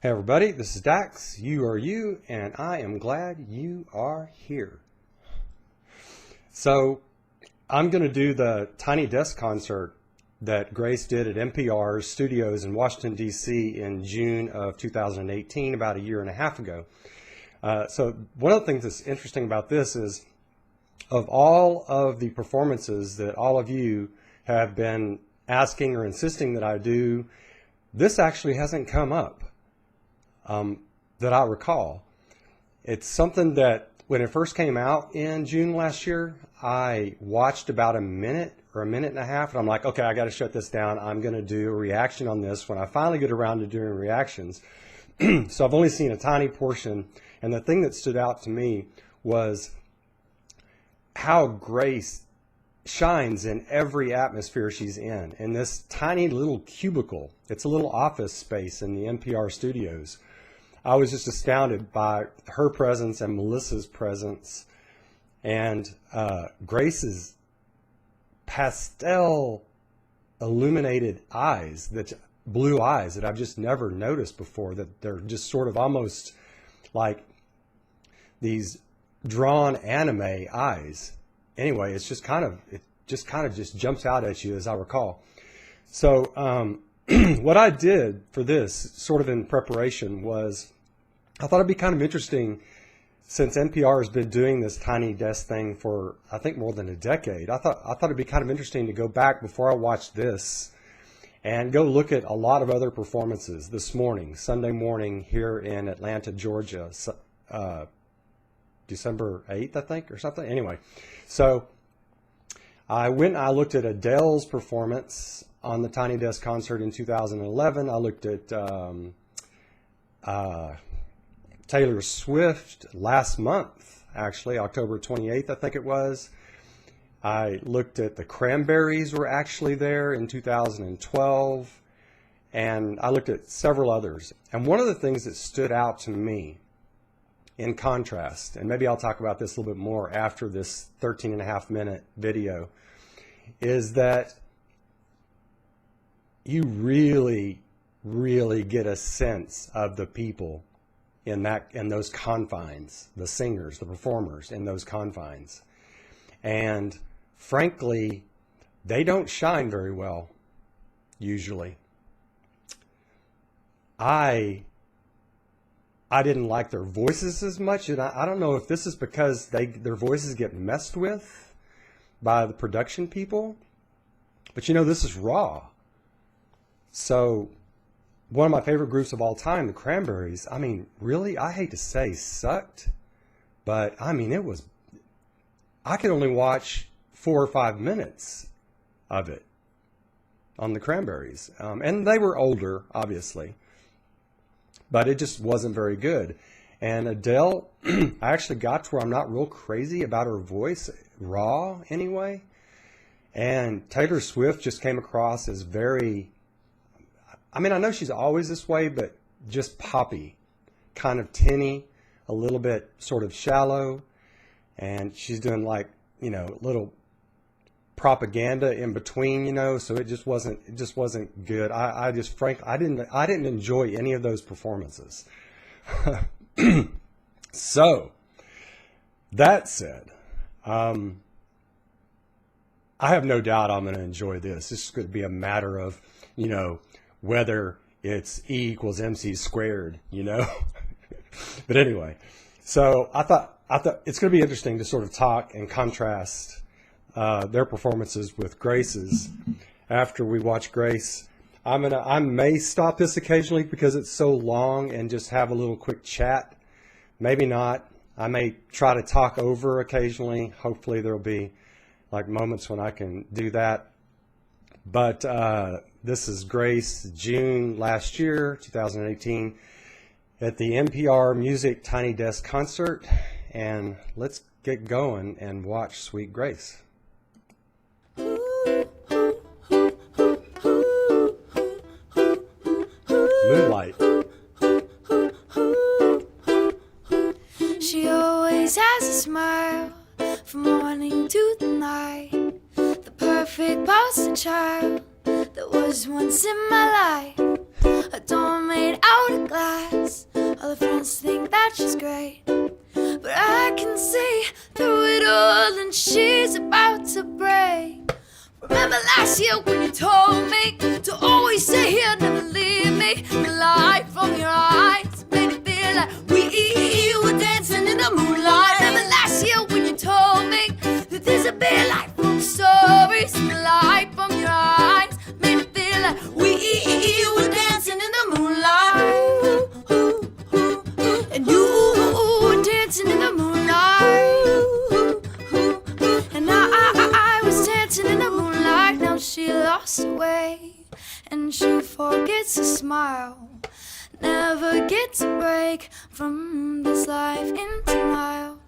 Hey everybody, this is Dax, you are you, and I am glad you are here. So I'm going to do the Tiny Desk concert that Grace did at NPR's studios in Washington, D.C. in June of 2018, about a year and a half ago. So one of the things that's interesting about this is, of all of the performances that all of you have been asking or insisting that I do, this actually hasn't come up. That I recall. It's something that when it first came out in June last year, I watched about a minute or a minute and a half, and I'm like, okay, I got to shut this down. I'm going to do a reaction on this when I finally get around to doing reactions. So I've only seen a tiny portion, and the thing that stood out to me was how Grace shines in every atmosphere she's in this tiny little cubicle. It's a little office space in the NPR studios. I was just astounded by her presence and Melissa's presence and Grace's pastel illuminated eyes, blue eyes that I've just never noticed before, that they're just sort of almost like these drawn anime eyes. Anyway, it just kind of jumps out at you, as I recall. So what I did for this, sort of in preparation, was I thought it'd be kind of interesting, since NPR has been doing this Tiny Desk thing for, I think, more than a decade. I thought it'd be kind of interesting to go back before I watched this and go look at a lot of other performances this morning, Sunday morning here in Atlanta, Georgia, December 8th, I think, or something. Anyway, so I went and I looked at Adele's performance on the Tiny Desk concert in 2011. I looked at Taylor Swift last month, actually, October 28th, I think it was. I looked at the Cranberries were actually there in 2012, and I looked at several others. And one of the things that stood out to me, in contrast, and maybe I'll talk about this a little bit more after this 13.5-minute video, is that you really, really get a sense of the people in those confines, the singers, the performers in those confines. And frankly, they don't shine very well, usually. I didn't like their voices as much, and I don't know if this is because their voices get messed with by the production people, but this is raw. So one of my favorite groups of all time, the Cranberries, I mean, really, I hate to say sucked, but I mean, I could only watch 4 or 5 minutes of it on the Cranberries. And they were older, obviously, but it just wasn't very good. And Adele, I actually got to where I'm not real crazy about her voice, raw anyway. And Taylor Swift just came across as very, I mean, I know she's always this way, but just poppy, kind of tinny, a little bit sort of shallow. And she's doing like, little propaganda in between, so it just wasn't good. I didn't enjoy any of those performances. So that said, I have no doubt I'm going to enjoy this. This is going to be a matter of, whether it's E equals MC squared, But anyway, so I thought it's going to be interesting to sort of talk and contrast their performances with Grace's. After we watch Grace, I may stop this occasionally because it's so long and just have a little quick chat. Maybe not. I may try to talk over occasionally. Hopefully there'll be like moments when I can do that. But this is Grace, June last year, 2018, at the NPR Music Tiny Desk concert. And let's get going and watch Sweet Grace. Moonlight. She always has a smile from morning to the night. The perfect poster child that was once in my life. A doll made out of glass. the friends think that she's great, but I can see through it all and she's about to break. Remember last year when you told me to always stay here, never leave me? The light from your eyes made it feel like we were dancing in the moonlight. Remember last year when you told me that there's a bit like from stories. The light from your eyes made it feel like we were dancing in the moonlight. And you were dancing in the moonlight. And I was dancing in the moonlight. Now she lost her way and she forgets to smile. Never gets a break from this life in denial.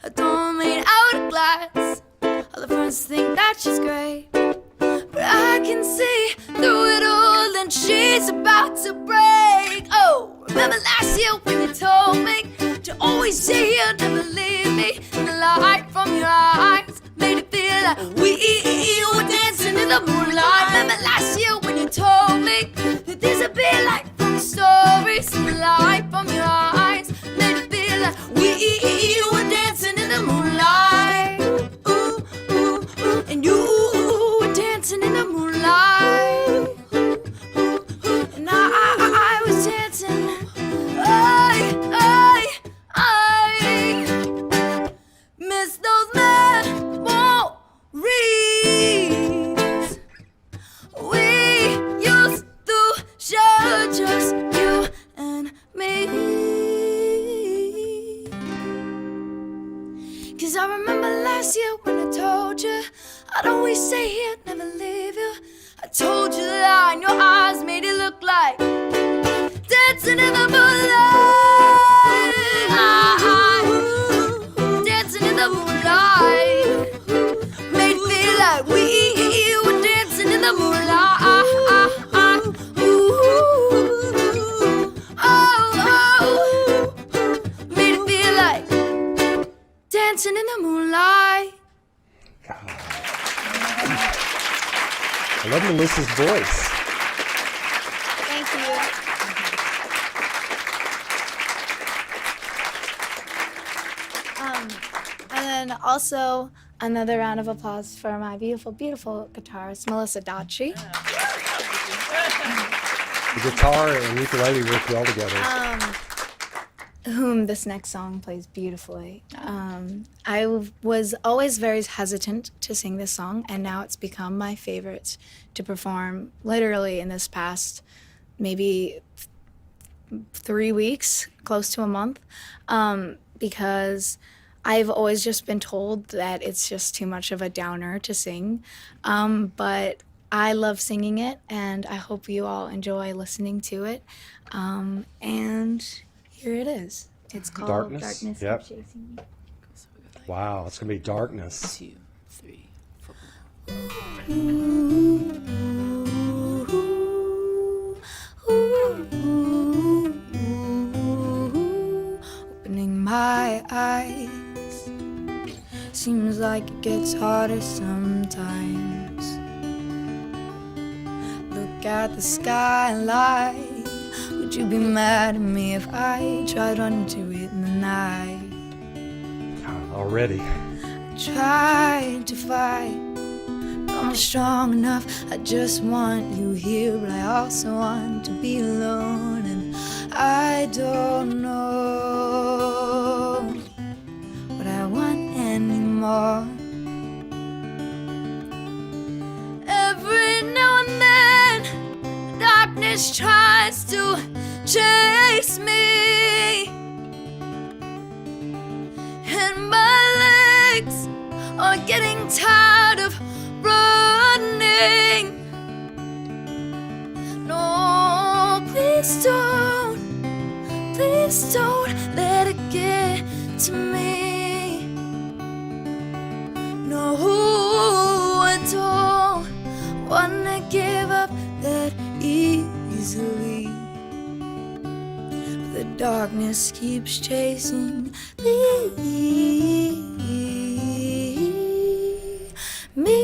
A door made out of glass. All the friends think that she's great, but I can see through it all and she's about to break. Oh, remember last year when you told me to always stay here, never leave me? And the light from your eyes made it feel like we were dancing in the moonlight. Remember last year when you told me that there's a bit like from stories. And the light from your eyes made it feel like we were dancing in the moonlight. Ooh, ooh, ooh. And you were dancing in the moonlight. And I was dancing. I miss those memories. We used to share just you and me. 'Cause I remember last year when I told you I'd always stay here, never leave you. I told you that in your eyes made it look like dancing in the moonlight. Dancing in the moonlight made it feel like we were dancing in the moonlight. Made it feel like dancing in the moonlight. I love Melissa's voice. Thank you. And then also another round of applause for my beautiful, beautiful guitarist, Melissa Daughtry. The guitar and ukulele work well together. Whom this next song plays beautifully. I was always very hesitant to sing this song, and now it's become my favorite to perform literally in this past maybe 3 weeks, close to a month, because I've always just been told that it's just too much of a downer to sing, but I love singing it, and I hope you all enjoy listening to it, and here it is. It's called Darkness? Darkness Yep. Keeps Chasing Me. Wow, it's going to be darkness. 2, 3, 4. Opening my eyes seems like it gets harder sometimes. Look at the skyline. Would you be mad at me if I tried running to it in the night? Already. Tried to fight, but I'm strong enough. I just want you here, but I also want to be alone. And I don't know what I want anymore. Every now and then, the darkness tries to chase me, and my legs are getting tired of running. No, please don't let it get to me. No, I don't wanna give up that easily. The darkness keeps chasing me,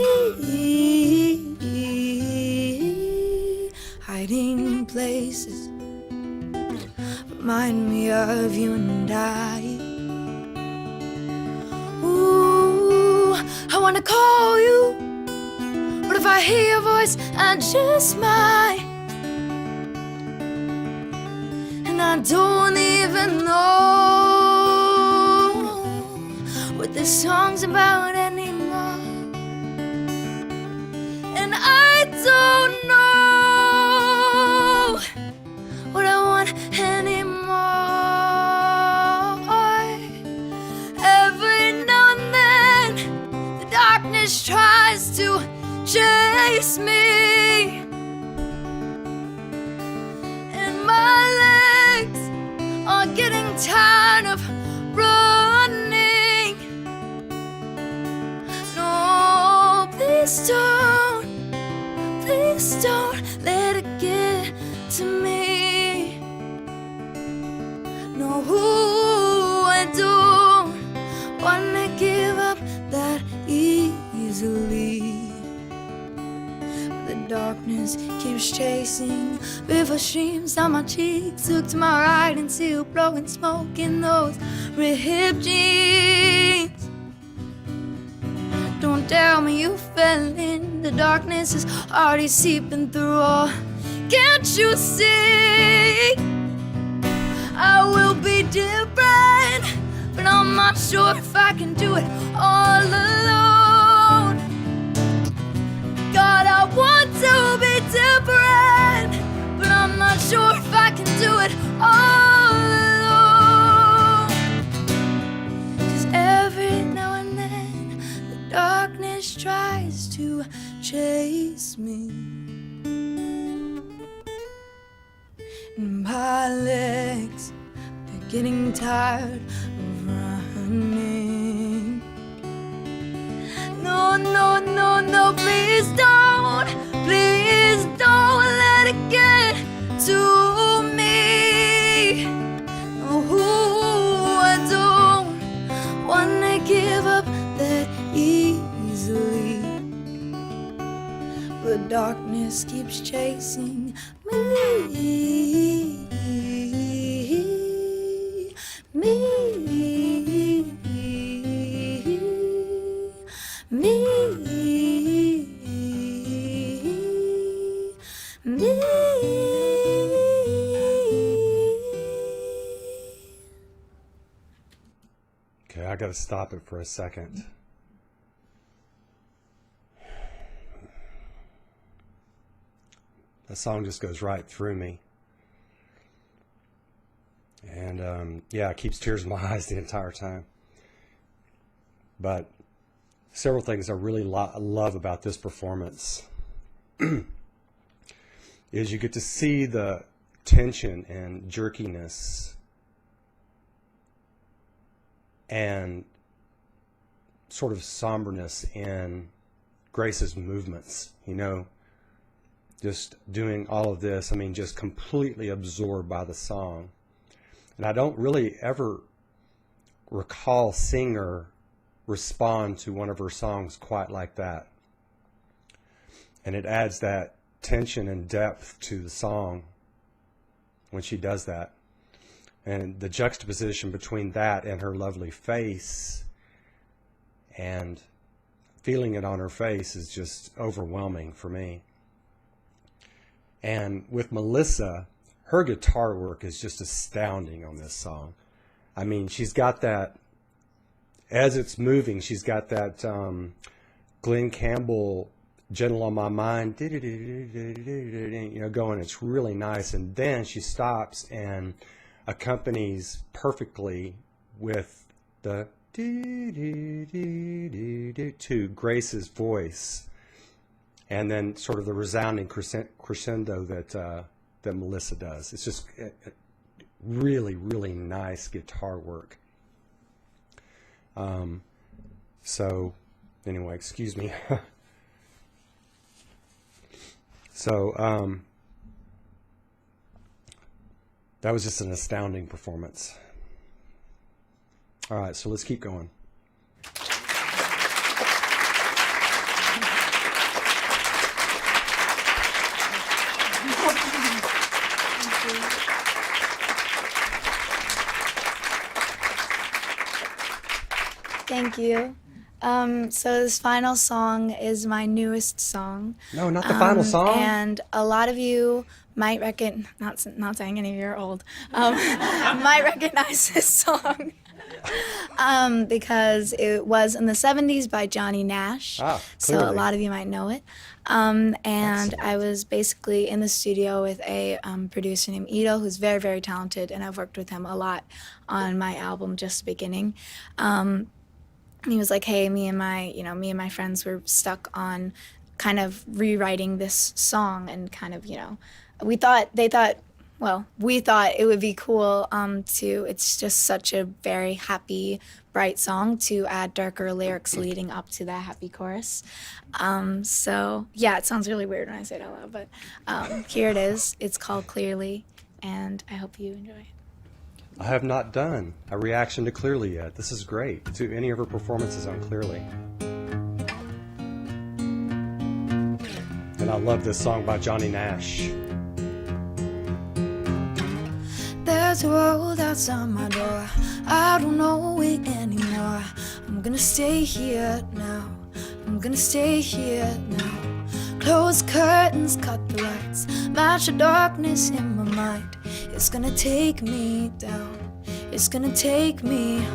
hiding places. remind me of you and I. Ooh, I wanna call you, but if I hear your voice, I just might. And I don't even know what this song's about anymore. And I don't know what I want anymore. Every now and then the darkness tries to chase me, and my legs are getting tired of running. No, please don't let it get to me. No, I don't wanna give up that easily. The darkness keeps chasing, river streams down my cheeks. Look to my right and see you blowing smoke in those ripped jeans. Don't tell me you fell in, the darkness is already seeping through. Oh, can't you see? I will be different, but I'm not sure if I can do it all alone. God, I want to be different, but I'm not sure if I can do it all alone. 'Cause every now and then the darkness tries to chase me, and my legs, they're getting tired of running. No, no, no, no, please don't let it get to me. Oh, I don't wanna give up that easily. But darkness keeps chasing me. Okay, I gotta stop it for a second. The song just goes right through me. And yeah, it keeps tears in my eyes the entire time. But several things I really love about this performance is you get to see the tension and jerkiness and sort of somberness in Grace's movements, you know, just doing all of this, I mean, just completely absorbed by the song. And I don't really ever recall seeing her respond to one of her songs quite like that. And it adds that tension and depth to the song when she does that. And the juxtaposition between that and her lovely face and feeling it on her face is just overwhelming for me. And with Melissa, her guitar work is just astounding on this song. I mean, she's got that, as it's moving, she's got that Glenn Campbell, Gentle on My Mind, you know, going. It's really nice. And then she stops and accompanies perfectly with the to Grace's voice, and then sort of the resounding crescendo that Melissa does. It's just really, really nice guitar work. So anyway, excuse me. So that was just an astounding performance. All right, so let's keep going. Thank you. So this final song is my newest song. No, not the final song. And a lot of you might not saying any of you are old, might recognize this song. Because it was in the 70s by Johnny Nash. So a Clearly. lot of you might know it. And I was basically in the studio with a producer named Ito, who's very, very talented, and I've worked with him a lot on my album, Just the Beginning. He was like, hey, me and my friends were stuck on kind of rewriting this song, and kind of, we thought it would be cool it's just such a very happy, bright song to add darker lyrics leading up to that happy chorus. So yeah, it sounds really weird when I say it out loud, but here it is. It's called Clearly, and I hope you enjoy it. I have not done a reaction to Clearly yet. This is great. To any of her performances on Clearly. And I love this song by Johnny Nash. There's a road outside my door. I don't know it anymore. I'm gonna stay here now. I'm gonna stay here now. Close curtains, cut the lights, match the darkness in my mind. It's gonna take me down. It's gonna take me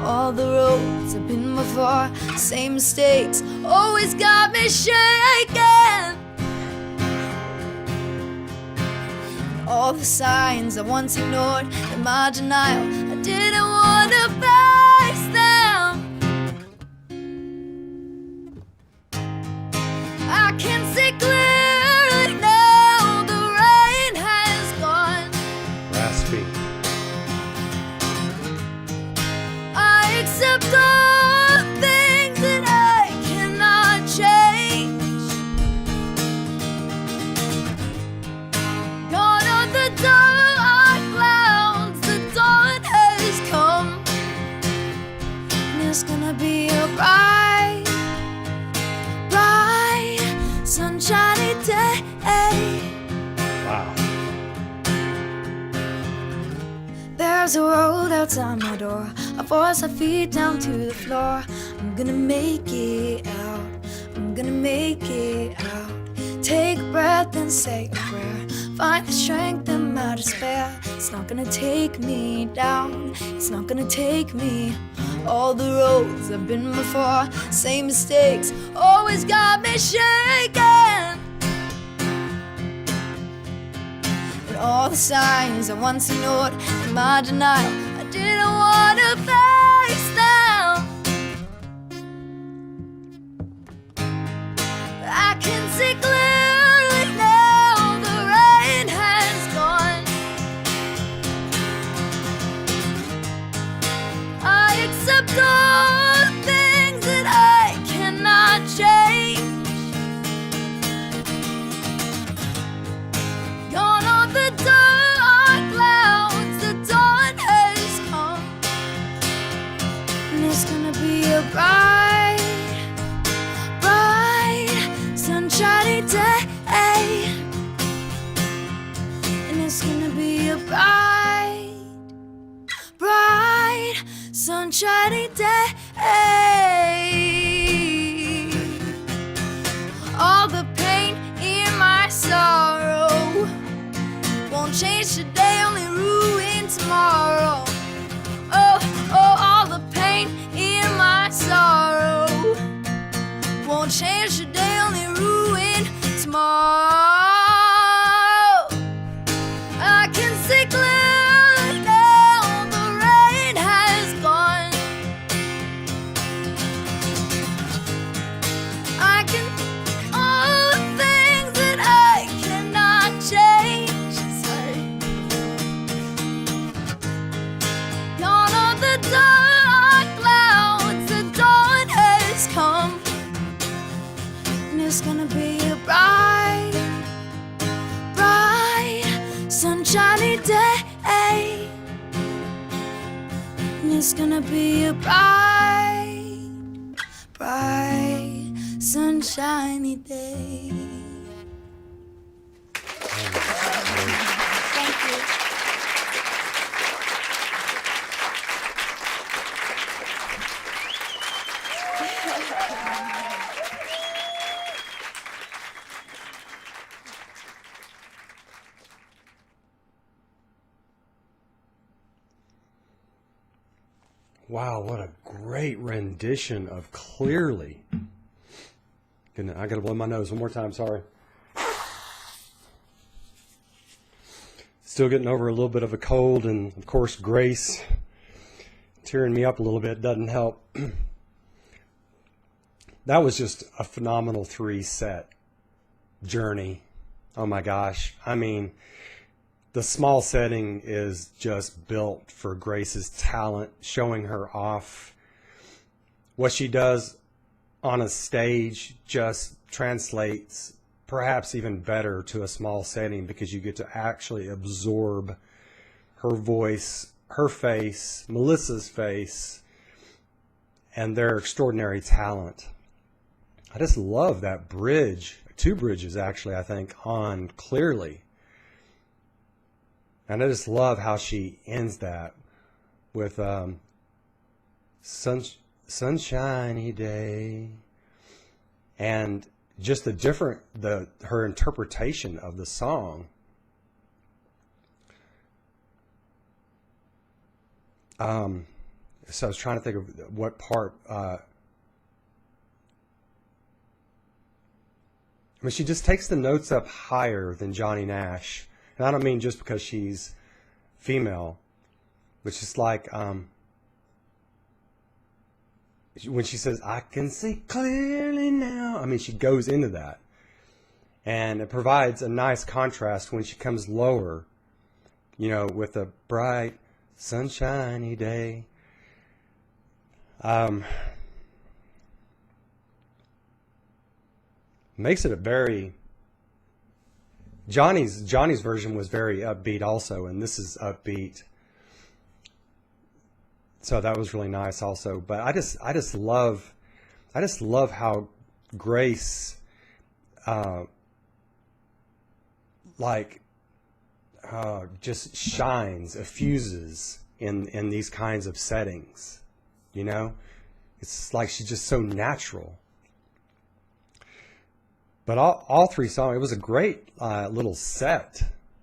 all the roads I've been before. Same mistakes always got me shaking. All the signs I once ignored in my denial, I didn't want to face them. I can see clearly now, the rain has gone. Raspy. I accept all things that I cannot change. Gone are the dark clouds, the dawn has come. And it's gonna be a bright, bright, sunshiny day. Wow. There's a road outside my door. I force my feet down to the floor. I'm gonna make it out. I'm gonna make it out. Take a breath and say a prayer. Find the strength in my despair. It's not gonna take me down. It's not gonna take me all the roads I've been before. Same mistakes always got me shaking. And all the signs I once ignored in my denial, I didn't want to face them. I can see clearly now, the rain has gone. I accept all things that I cannot change. Gone are the dark clouds, the dawn has come. And it's gonna be a bright, bright, sunshiny day. And it's gonna be a bright, bright, sunshiny day. All the pain in my sorrow won't change today, only ruin tomorrow. Oh, all the pain in my sorrow won't change today, only ruin tomorrow. I can see clearly now, the rain has gone. I can all the things that I cannot change. Sorry. Gone are the dark clouds, the dawn has come. And it's gonna be a bright, bright, sunshiny day. And it's gonna be a bright, bright, sunshiny day. Thank you. Wow, what a great rendition of Clearly. Goodness, I gotta blow my nose one more time, sorry. Still getting over a little bit of a cold, and of course Grace tearing me up a little bit doesn't help. That was just a phenomenal 3-set journey. Oh my gosh. I mean, the small setting is just built for Grace's talent, showing her off. What she does on a stage just translates perhaps even better to a small setting, because you get to actually absorb her voice, her face, Melissa's face, and their extraordinary talent. I just love that bridge, 2 bridges actually, I think, on Clearly. And I just love how she ends that with sunshiny day, and just her interpretation of the song. So I was trying to think of what part. I mean, she just takes the notes up higher than Johnny Nash. And I don't mean just because she's female, but just like when she says, I can see clearly now. I mean, she goes into that. And it provides a nice contrast when she comes lower, you know, with a bright, sunshiny day. Makes it a very... Johnny's version was very upbeat also, and this is upbeat. So that was really nice also. But I just love how Grace just shines, effuses in these kinds of settings. You know, it's like she's just so natural. But all 3 songs, it was a great little set.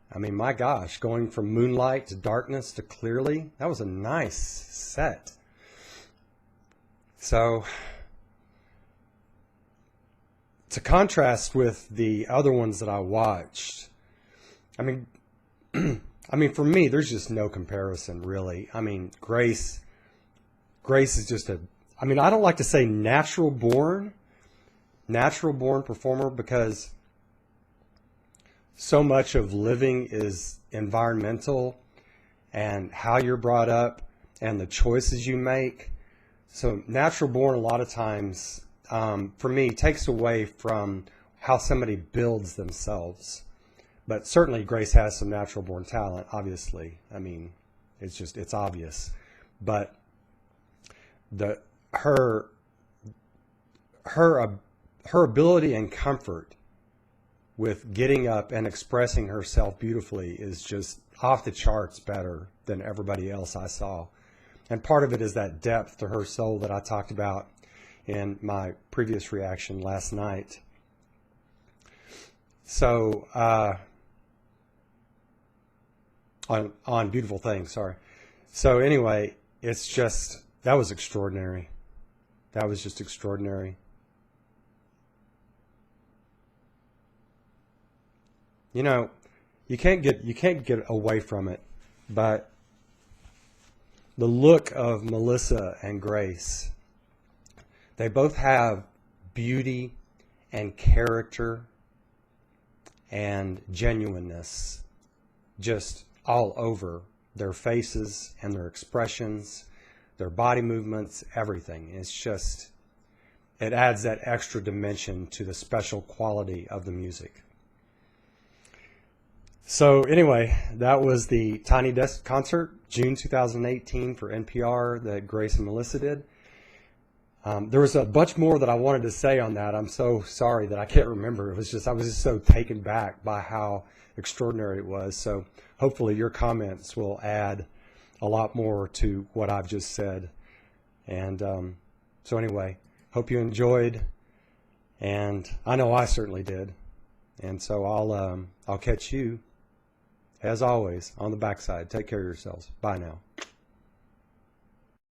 I mean, my gosh, going from Moonlight to Darkness to Clearly, that was a nice set. So, to contrast with the other ones that I watched, I mean, for me, there's just no comparison, really. I mean, Grace is just I don't like to say natural born performer, because so much of living is environmental and how you're brought up and the choices you make. So natural born a lot of times, for me, takes away from how somebody builds themselves. But certainly Grace has some natural born talent, obviously. I mean, it's obvious. But her ability and comfort with getting up and expressing herself beautifully is just off the charts better than everybody else I saw. And part of it is that depth to her soul that I talked about in my previous reaction last night. So, on Beautiful Things, sorry. So anyway, that was extraordinary. That was just extraordinary. You know, you can't get away from it, but the look of Melissa and Grace, they both have beauty and character and genuineness just all over their faces and their expressions, their body movements, everything. It adds that extra dimension to the special quality of the music. So anyway, that was the Tiny Desk concert, June 2018 for NPR that Grace and Melissa did. There was a bunch more that I wanted to say on that. I'm so sorry that I can't remember. I was just so taken back by how extraordinary it was. So hopefully your comments will add a lot more to what I've just said. And so anyway, hope you enjoyed, and I know I certainly did. And so I'll catch you, as always, on the backside. Take care of yourselves. Bye now.